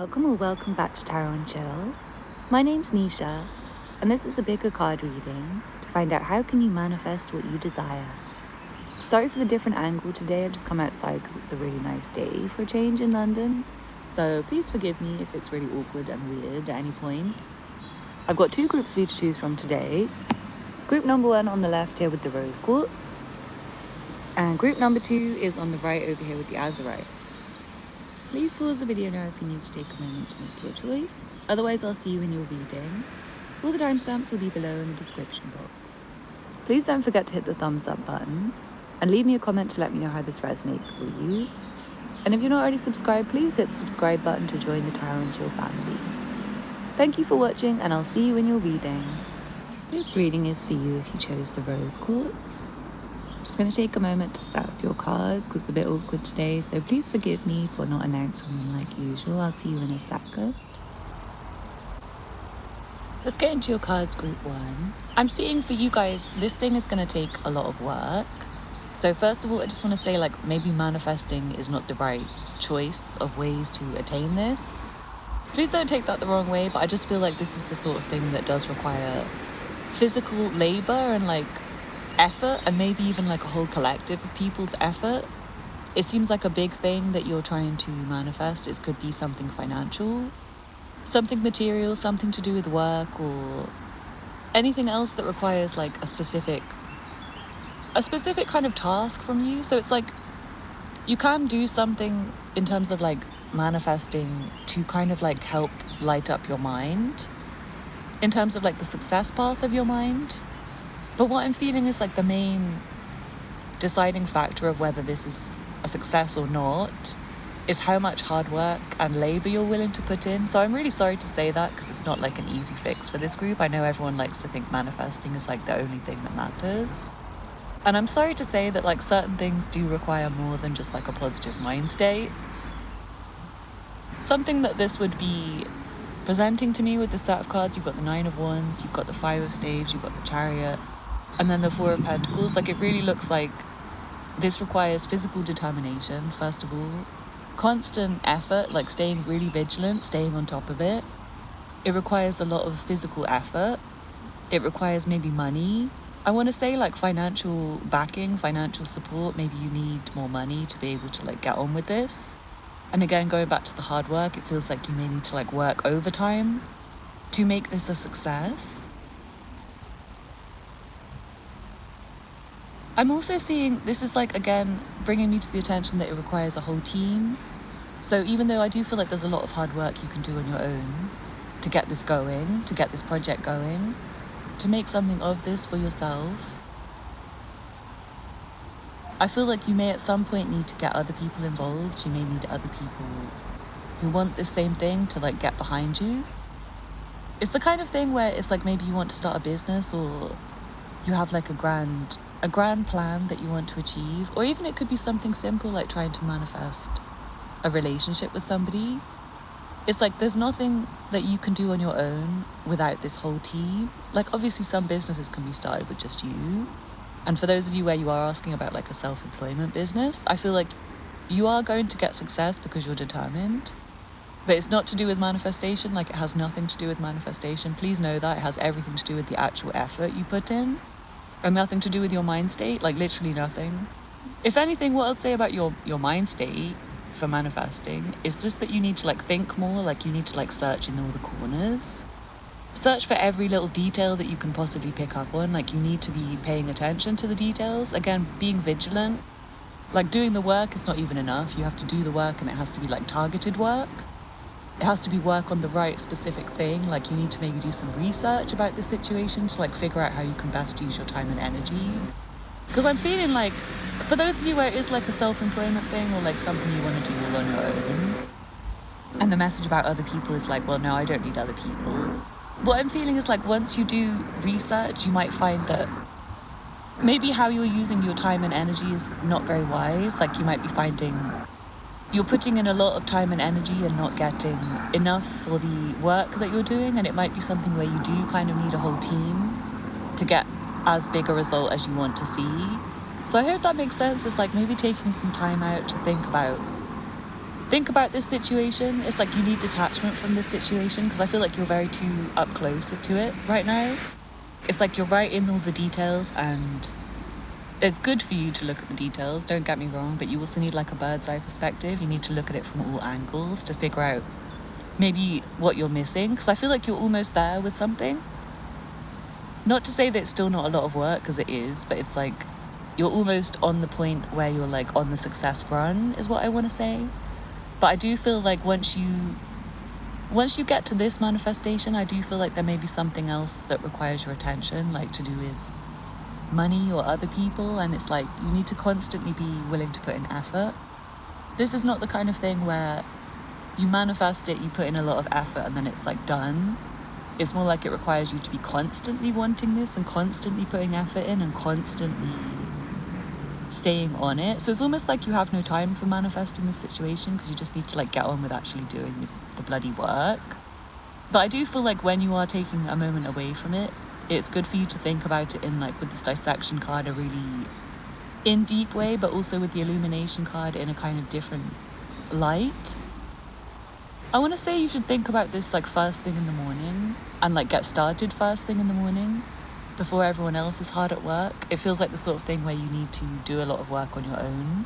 welcome or welcome back to Tarot and Chill. My name's Nisha, and this is a bigger card reading to find out how can you manifest what you desire. Sorry for the different angle today. I've just come outside because it's a really nice day for a change in London, so please forgive me if it's really awkward and weird at any point. I've got two groups for you to choose from today. Group number 1 on the left here with the rose quartz, and group number 2 is on the right over here with the azurite. Please pause the video now if you need to take a moment to make your choice. Otherwise, I'll see you in your reading. All the timestamps will be below in the description box. Please don't forget to hit the thumbs up button and leave me a comment to let me know how this resonates for you. And if you're not already subscribed, please hit the subscribe button to join the Tarot and Chill family. Thank you for watching, and I'll see you in your reading. This reading is for you if you chose the rose quartz. I'm just going to take a moment to set up your cards because it's a bit awkward today, so please forgive me for not announcing them like usual. I'll see you in a second. Let's get into your cards, group 1. I'm seeing for you guys, this thing is going to take a lot of work. So first of all, I just want to say, like, maybe manifesting is not the right choice of ways to attain this. Please don't take that the wrong way, but I just feel like this is the sort of thing that does require physical labor and like effort, and maybe even like a whole collective of people's effort. It seems like a big thing that you're trying to manifest. It could be something financial, something material, something to do with work, or anything else that requires like a specific kind of task from you. So it's like you can do something in terms of like manifesting to kind of like help light up your mind in terms of like the success path of your mind. But what I'm feeling is like the main deciding factor of whether this is a success or not is how much hard work and labor you're willing to put in. So I'm really sorry to say that because it's not like an easy fix for this group. I know everyone likes to think manifesting is like the only thing that matters. And I'm sorry to say that like certain things do require more than just like a positive mind state. Something that this would be presenting to me with the set of cards, you've got the 9 of Wands, you've got the 5 of Staves, you've got the Chariot, and then the 4 of Pentacles. Like, it really looks like this requires physical determination, first of all, constant effort, like staying really vigilant, staying on top of it. It requires a lot of physical effort. It requires maybe money. I want to say like financial backing, financial support. Maybe you need more money to be able to like get on with this. And again, going back to the hard work, it feels like you may need to like work overtime to make this a success. I'm also seeing this is like, again, bringing me to the attention that it requires a whole team. So even though I do feel like there's a lot of hard work you can do on your own to get this going, to get this project going, to make something of this for yourself, I feel like you may at some point need to get other people involved. You may need other people who want the same thing to like get behind you. It's the kind of thing where it's like maybe you want to start a business, or you have like a grand plan that you want to achieve, or even it could be something simple like trying to manifest a relationship with somebody. It's like there's nothing that you can do on your own without this whole team. Like obviously some businesses can be started with just you. And for those of you where you are asking about like a self-employment business, I feel like you are going to get success because you're determined. But it's not to do with manifestation. Like, it has nothing to do with manifestation. Please know that. It has everything to do with the actual effort you put in, and nothing to do with your mind state. Like, literally nothing. If anything, what I'll say about your mind state for manifesting is just that you need to like think more. Like, you need to like search in all the corners. Search for every little detail that you can possibly pick up on. Like, you need to be paying attention to the details. Again, being vigilant. Like, doing the work is not even enough. You have to do the work, and it has to be like targeted work. It has to be work on the right specific thing. Like, you need to maybe do some research about the situation to like figure out how you can best use your time and energy. Because I'm feeling like, for those of you where it is like a self-employment thing, or like something you want to do all on your own, and the message about other people is like, well, no, I don't need other people. What I'm feeling is like, once you do research, you might find that maybe how you're using your time and energy is not very wise. Like, you might be finding you're putting in a lot of time and energy and not getting enough for the work that you're doing. And it might be something where you do kind of need a whole team to get as big a result as you want to see. So I hope that makes sense. It's like maybe taking some time out to think about think about this situation. It's like you need detachment from this situation because I feel like you're very too up close to it right now. It's like you're right in all the details, and it's good for you to look at the details, don't get me wrong, but you also need like a bird's eye perspective. You need to look at it from all angles to figure out maybe what you're missing, because I feel like you're almost there with something. Not to say that it's still not a lot of work, because it is, but it's like you're almost on the point where you're like on the success run is what I want to say. But I do feel like once you get to this manifestation, I do feel like there may be something else that requires your attention, like to do with money or other people, and it's like you need to constantly be willing to put in effort. This is not the kind of thing where you manifest it, you put in a lot of effort, and then it's like done. It's more like it requires you to be constantly wanting this and constantly putting effort in and constantly staying on it. So it's almost like you have no time for manifesting this situation because you just need to like get on with actually doing the bloody work. But I do feel like when you are taking a moment away from it, it's good for you to think about it in like with this dissection card, a really in deep way, but also with the illumination card in a kind of different light. I want to say you should think about this like first thing in the morning and like get started first thing in the morning before everyone else is hard at work. It feels like the sort of thing where you need to do a lot of work on your own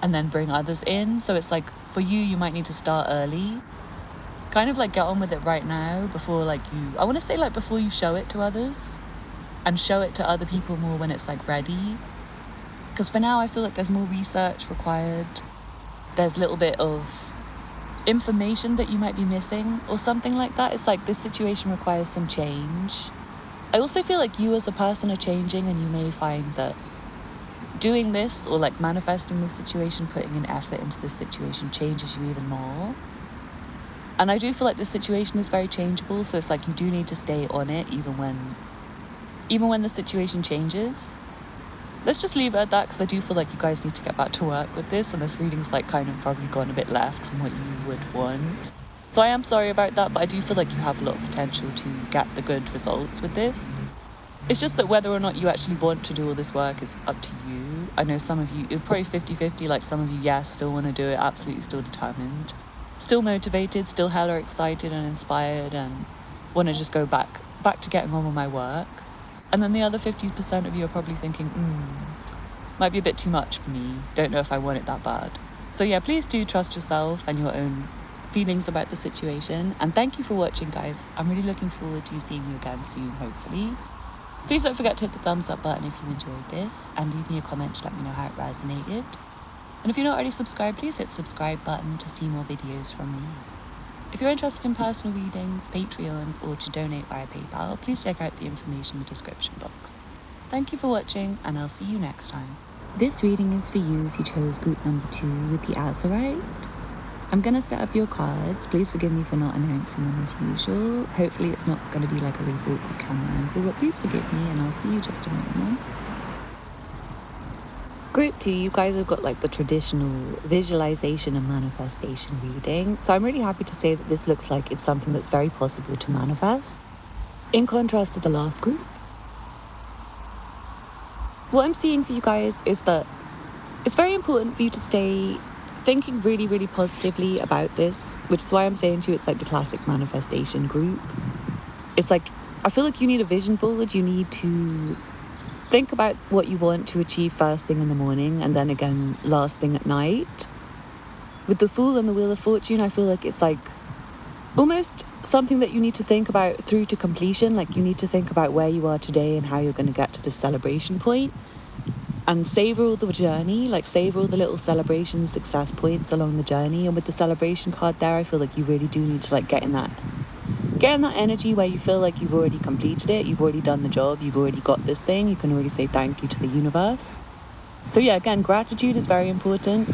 and then bring others in. So it's like for you might need to start early, kind of like get on with it right now before like I want to say like before you show it to others, and show it to other people more when it's like ready. Because for now I feel like there's more research required. There's a little bit of information that you might be missing or something like that. It's like this situation requires some change. I also feel like you as a person are changing, and you may find that doing this or like manifesting this situation, putting in effort into this situation changes you even more. And I do feel like this situation is very changeable, so it's like you do need to stay on it even when the situation changes. Let's just leave it at that, because I do feel like you guys need to get back to work with this, and this reading's like kind of probably gone a bit left from what you would want. So I am sorry about that, but I do feel like you have a lot of potential to get the good results with this. It's just that whether or not you actually want to do all this work is up to you. I know some of you, it's probably 50-50, like some of you, yes, still want to do it, absolutely still determined, still motivated, still hella excited and inspired, and want to just go back to getting on with my work. And then the other 50% of you are probably thinking, might be a bit too much for me, don't know if I want it that bad. So yeah, please do trust yourself and your own feelings about the situation. And thank you for watching, guys. I'm really looking forward to seeing you again soon, hopefully. Please don't forget to hit the thumbs up button if you enjoyed this, and leave me a comment to let me know how it resonated. And if you're not already subscribed, please hit the subscribe button to see more videos from me. If you're interested in personal readings, Patreon, or to donate via PayPal, please check out the information in the description box. Thank you for watching, and I'll see you next time. This reading is for you if you chose group number 2 with the Azurite. I'm going to set up your cards. Please forgive me for not announcing them as usual. Hopefully it's not going to be like a really awkward camera angle, but please forgive me, and I'll see you just a moment. Group 2, you guys have got like the traditional visualization and manifestation reading. So I'm really happy to say that this looks like it's something that's very possible to manifest, in contrast to the last group. What I'm seeing for you guys is that it's very important for you to stay thinking really, really positively about this, which is why I'm saying to you it's like the classic manifestation group. It's like, I feel like you need a vision board. You need to think about what you want to achieve first thing in the morning, and then again last thing at night. With the Fool and the Wheel of Fortune, I feel like it's like almost something that you need to think about through to completion. Like you need to think about where you are today and how you're going to get to this celebration point, and savor all the journey, like savor all the little celebration success points along the journey. And with the celebration card there, I feel like you really do need to like get in that energy where you feel like you've already completed it, you've already done the job, you've already got this thing, you can already say thank you to the universe. So yeah, again, gratitude is very important.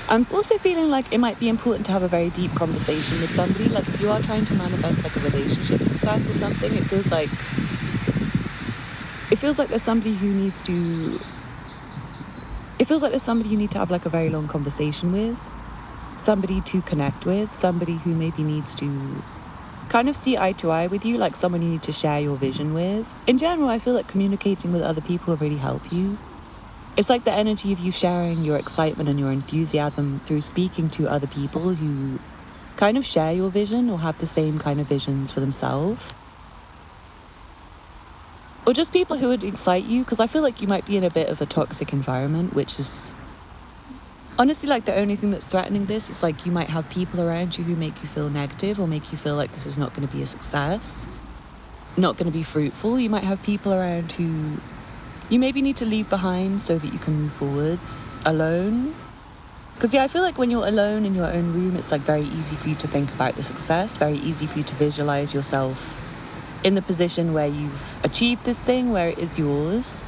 I'm also feeling like it might be important to have a very deep conversation with somebody. Like if you are trying to manifest like a relationship success or something, it feels like there's somebody who needs to, it feels like there's somebody you need to have like a very long conversation with, somebody to connect with, somebody who maybe needs to kind of see eye to eye with you, like someone you need to share your vision with. In general, I feel like communicating with other people will really help you. It's like the energy of you sharing your excitement and your enthusiasm through speaking to other people who kind of share your vision or have the same kind of visions for themselves. Or just people who would excite you, because I feel like you might be in a bit of a toxic environment, which is honestly like the only thing that's threatening this. Is like you might have people around you who make you feel negative or make you feel like this is not going to be a success, not going to be fruitful. You might have people around who you maybe need to leave behind so that you can move forwards alone. Because I feel like when you're alone in your own room, it's like very easy for you to think about the success, very easy for you to visualize yourself in the position where you've achieved this thing, where it is yours.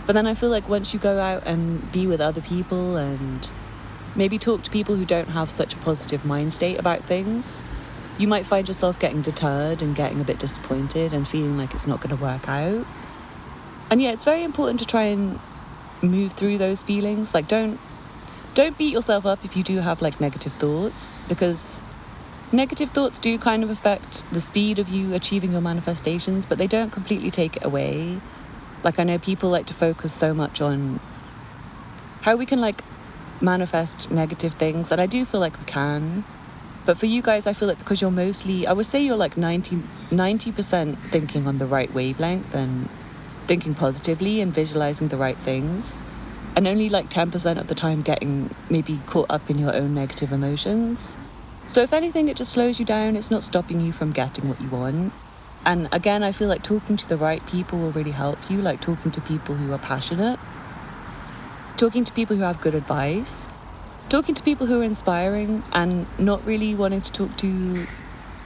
But then I feel like once you go out and be with other people and maybe talk to people who don't have such a positive mind state about things, you might find yourself getting deterred and getting a bit disappointed and feeling like it's not going to work out. And yeah, it's very important to try and move through those feelings. Like don't beat yourself up if you do have like negative thoughts, because negative thoughts do kind of affect the speed of you achieving your manifestations, but they don't completely take it away. Like I know people like to focus so much on how we can like manifest negative things, and I do feel like we can. But for you guys, I feel like because you're mostly, I would say you're like 90% thinking on the right wavelength and thinking positively and visualizing the right things, and only like 10% of the time getting maybe caught up in your own negative emotions. So if anything, it just slows you down. It's not stopping you from getting what you want. And again, I feel like talking to the right people will really help you, like talking to people who are passionate, talking to people who have good advice, talking to people who are inspiring, and not really wanting to talk to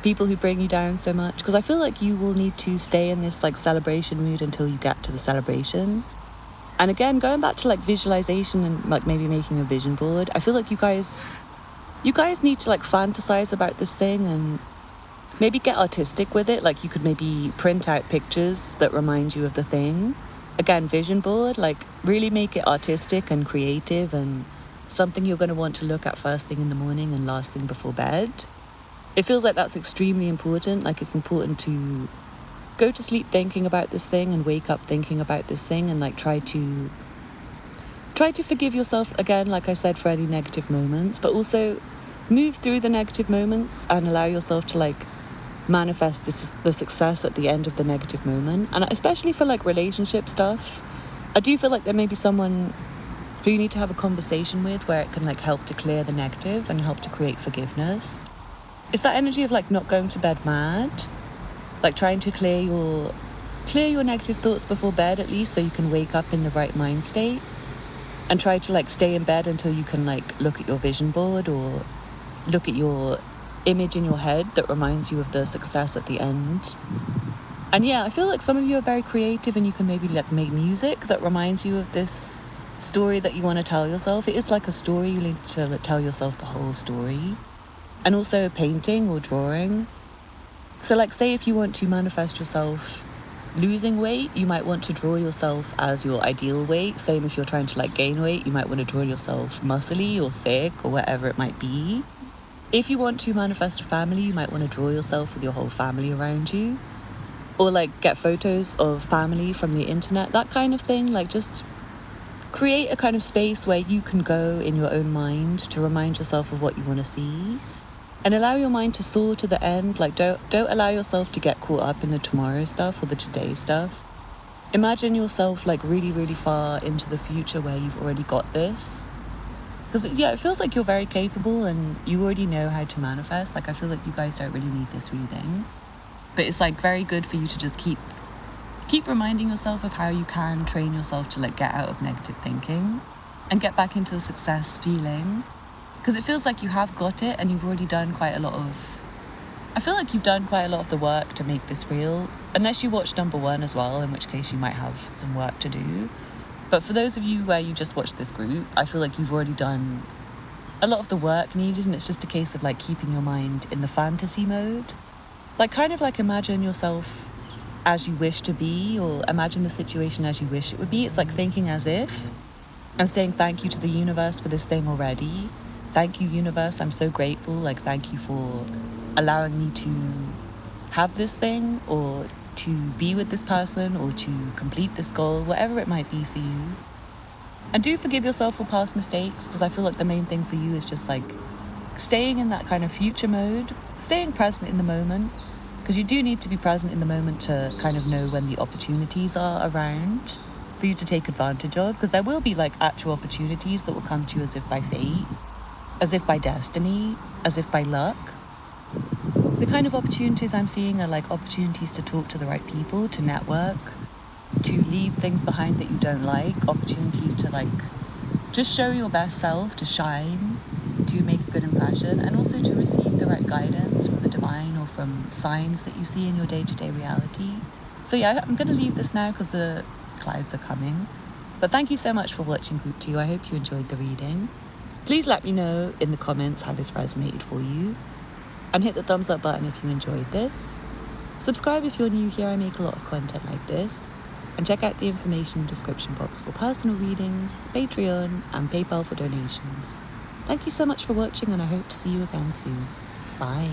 people who bring you down so much. Because I feel like you will need to stay in this like celebration mood until you get to the celebration. And again, going back to like visualization and like maybe making a vision board, I feel like you guys need to like fantasize about this thing and maybe get artistic with it. Like you could maybe print out pictures that remind you of the thing. Again, vision board, like really make it artistic and creative and something you're going to want to look at first thing in the morning and last thing before bed. It feels like that's extremely important. Like it's important to go to sleep thinking about this thing and wake up thinking about this thing, and like try to forgive yourself again, like I said, for any negative moments, but also move through the negative moments and allow yourself to like manifest the success at the end of the negative moment. And especially for like relationship stuff, I do feel like there may be someone who you need to have a conversation with where it can like help to clear the negative and help to create forgiveness. It's that energy of like not going to bed mad, like trying to clear your negative thoughts before bed at least, so you can wake up in the right mind state, and try to like stay in bed until you can like look at your vision board or look at your image in your head that reminds you of the success at the end. And yeah, I feel like some of you are very creative and you can maybe like make music that reminds you of this story that you want to tell yourself. It is like a story, you need to like, tell yourself the whole story. And also painting or drawing. So like say if you want to manifest yourself losing weight, you might want to draw yourself as your ideal weight. Same if you're trying to like gain weight, you might want to draw yourself muscly or thick or whatever it might be. If you want to manifest a family, you might want to draw yourself with your whole family around you, or like get photos of family from the internet, that kind of thing. Like just create a kind of space where you can go in your own mind to remind yourself of what you want to see, and allow your mind to soar to the end. Like don't allow yourself to get caught up in the tomorrow stuff or the today stuff. Imagine yourself like really, really far into the future where you've already got this. Because yeah, it feels like you're very capable and you already know how to manifest. Like I feel like you guys don't really need this reading, but it's like very good for you to just keep reminding yourself of how you can train yourself to like get out of negative thinking and get back into the success feeling. Because it feels like you have got it and you've already done quite a lot of, I feel like you've done quite a lot of the work to make this real, unless you watched number 1 as well, in which case you might have some work to do. But for those of you where you just watched this group, I feel like you've already done a lot of the work needed, and it's just a case of like keeping your mind in the fantasy mode. Like kind of like imagine yourself as you wish to be, or imagine the situation as you wish it would be. It's like thinking as if, and saying thank you to the universe for this thing already. Thank you, universe, I'm so grateful. Like thank you for allowing me to have this thing, or to be with this person, or to complete this goal, whatever it might be for you. And do forgive yourself for past mistakes, because I feel like the main thing for you is just like staying in that kind of future mode, staying present in the moment, because you do need to be present in the moment to kind of know when the opportunities are around for you to take advantage of, because there will be like actual opportunities that will come to you as if by fate, as if by destiny, as if by luck. The kind of opportunities I'm seeing are like opportunities to talk to the right people, to network, to leave things behind that you don't like, opportunities to like just show your best self, to shine, to make a good impression, and also to receive the right guidance from the divine or from signs that you see in your day-to-day reality. So yeah, I'm going to leave this now because the clouds are coming. But thank you so much for watching Group 2. I hope you enjoyed the reading. Please let me know in the comments how this resonated for you. And hit the thumbs up button if you enjoyed this. Subscribe if you're new here, I make a lot of content like this. And check out the information description box for personal readings, Patreon, and PayPal for donations. Thank you so much for watching, and I hope to see you again soon. Bye.